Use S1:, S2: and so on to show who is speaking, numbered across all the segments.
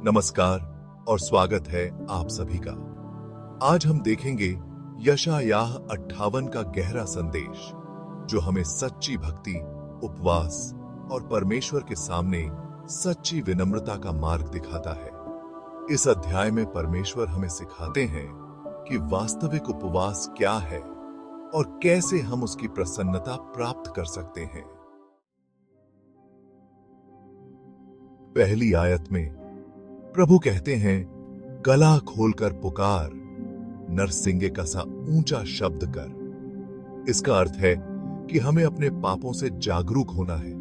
S1: नमस्कार और स्वागत है आप सभी का। आज हम देखेंगे यशायाह 58 का गहरा संदेश, जो हमें सच्ची भक्ति, उपवास और परमेश्वर के सामने सच्ची विनम्रता का मार्ग दिखाता है। इस अध्याय में परमेश्वर हमें सिखाते हैं कि वास्तविक उपवास क्या है और कैसे हम उसकी प्रसन्नता प्राप्त कर सकते हैं। पहली आयत में प्रभु कहते हैं, गला खोलकर पुकार, नरसिंगे का सा ऊंचा शब्द कर। इसका अर्थ है कि हमें अपने पापों से जागरूक होना है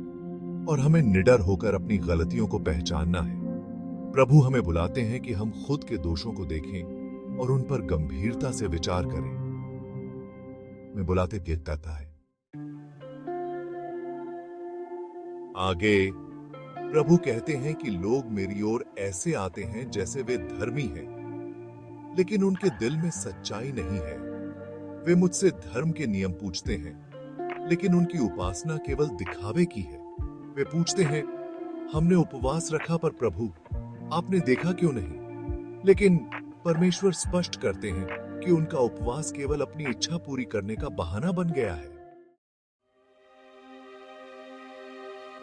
S1: और हमें निडर होकर अपनी गलतियों को पहचानना है। प्रभु हमें बुलाते हैं कि हम खुद के दोषों को देखें और उन पर गंभीरता से विचार करें। मैं बुलाते कहता है। आगे प्रभु कहते हैं कि लोग मेरी ओर ऐसे आते हैं जैसे वे धर्मी हैं, लेकिन उनके दिल में सच्चाई नहीं है। वे मुझसे धर्म के नियम पूछते हैं, लेकिन उनकी उपासना केवल दिखावे की है। वे पूछते हैं, हमने उपवास रखा पर प्रभु आपने देखा क्यों नहीं? लेकिन परमेश्वर स्पष्ट करते हैं कि उनका उपवास केवल अपनी इच्छा पूरी करने का बहाना बन गया है।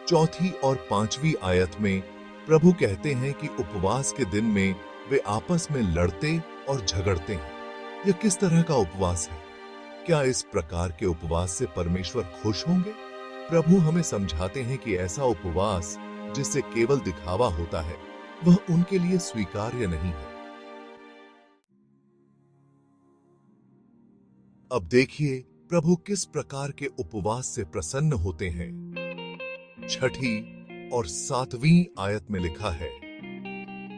S1: चौथी और पांचवी आयत में प्रभु कहते हैं कि उपवास के दिन में वे आपस में लड़ते और झगड़ते हैं। यह किस तरह का उपवास है? क्या इस प्रकार के उपवास से परमेश्वर खुश होंगे? प्रभु हमें समझाते हैं कि ऐसा उपवास जिससे केवल दिखावा होता है, वह उनके लिए स्वीकार्य नहीं है। अब देखिए प्रभु किस प्रकार के उपवास से प्रसन्न होते हैं। छठी और सातवीं आयत में लिखा है,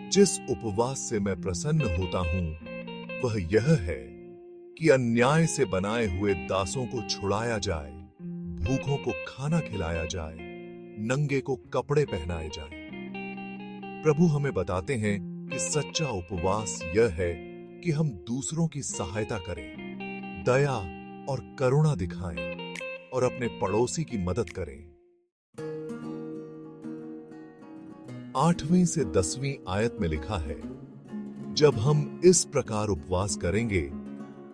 S1: जिस उपवास से मैं प्रसन्न होता हूं वह यह है कि अन्याय से बनाए हुए दासों को छुड़ाया जाए, भूखों को खाना खिलाया जाए, नंगे को कपड़े पहनाए जाए। प्रभु हमें बताते हैं कि सच्चा उपवास यह है कि हम दूसरों की सहायता करें, दया और करुणा दिखाएं और अपने पड़ोसी की मदद करें। 8वीं से 10वीं आयत में लिखा है, जब हम इस प्रकार उपवास करेंगे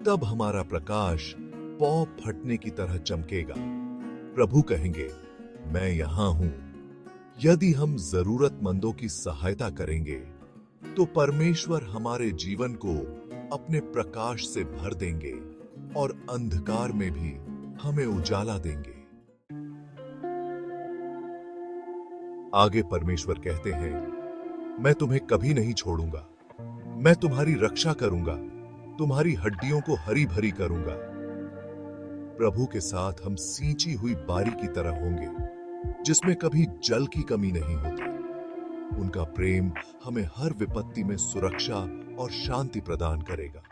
S1: तब हमारा प्रकाश पौ फटने की तरह चमकेगा। प्रभु कहेंगे, मैं यहां हूं। यदि हम जरूरतमंदों की सहायता करेंगे तो परमेश्वर हमारे जीवन को अपने प्रकाश से भर देंगे और अंधकार में भी हमें उजाला देंगे। आगे परमेश्वर कहते हैं, मैं तुम्हें कभी नहीं छोड़ूंगा। मैं तुम्हारी रक्षा करूंगा, तुम्हारी हड्डियों को हरी भरी करूंगा। प्रभु के साथ हम सींची हुई बारी की तरह होंगे, जिसमें कभी जल की कमी नहीं होती। उनका प्रेम हमें हर विपत्ति में सुरक्षा और शांति प्रदान करेगा।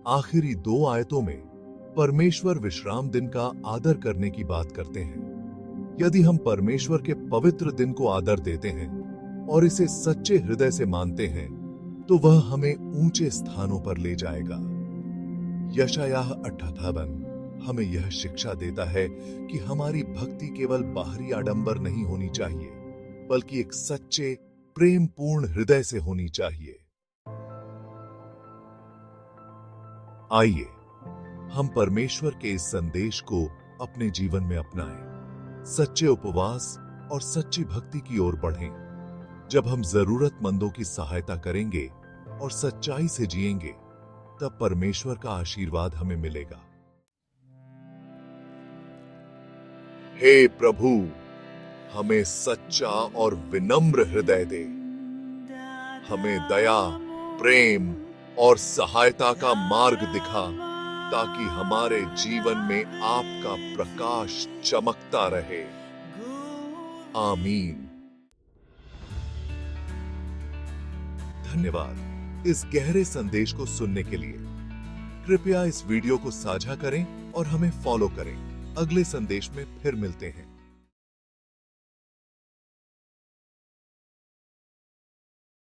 S1: आखिरी 2 आयतों में परमेश्वर विश्राम दिन का आदर करने की बात करते हैं। यदि हम परमेश्वर के पवित्र दिन को आदर देते हैं और इसे सच्चे हृदय से मानते हैं, तो वह हमें ऊंचे स्थानों पर ले जाएगा। यशायाह 58 हमें यह शिक्षा देता है कि हमारी भक्ति केवल बाहरी आडंबर नहीं होनी चाहिए, बल्कि एक सच्चे प्रेमपूर्ण हृदय से होनी चाहिए। आइए हम परमेश्वर के इस संदेश को अपने जीवन में अपनाएं, सच्चे उपवास और सच्ची भक्ति की ओर बढ़ें। जब हम जरूरतमंदों की सहायता करेंगे और सच्चाई से जिएंगे, तब परमेश्वर का आशीर्वाद हमें मिलेगा। हे प्रभु, हमें सच्चा और विनम्र हृदय दे। हमें दया, प्रेम और सहायता का मार्ग दिखा, ताकि हमारे जीवन में आपका प्रकाश चमकता रहे। आमीन। धन्यवाद इस गहरे संदेश को सुनने के लिए। कृपया इस वीडियो को साझा करें और हमें फॉलो करें। अगले संदेश में फिर मिलते हैं।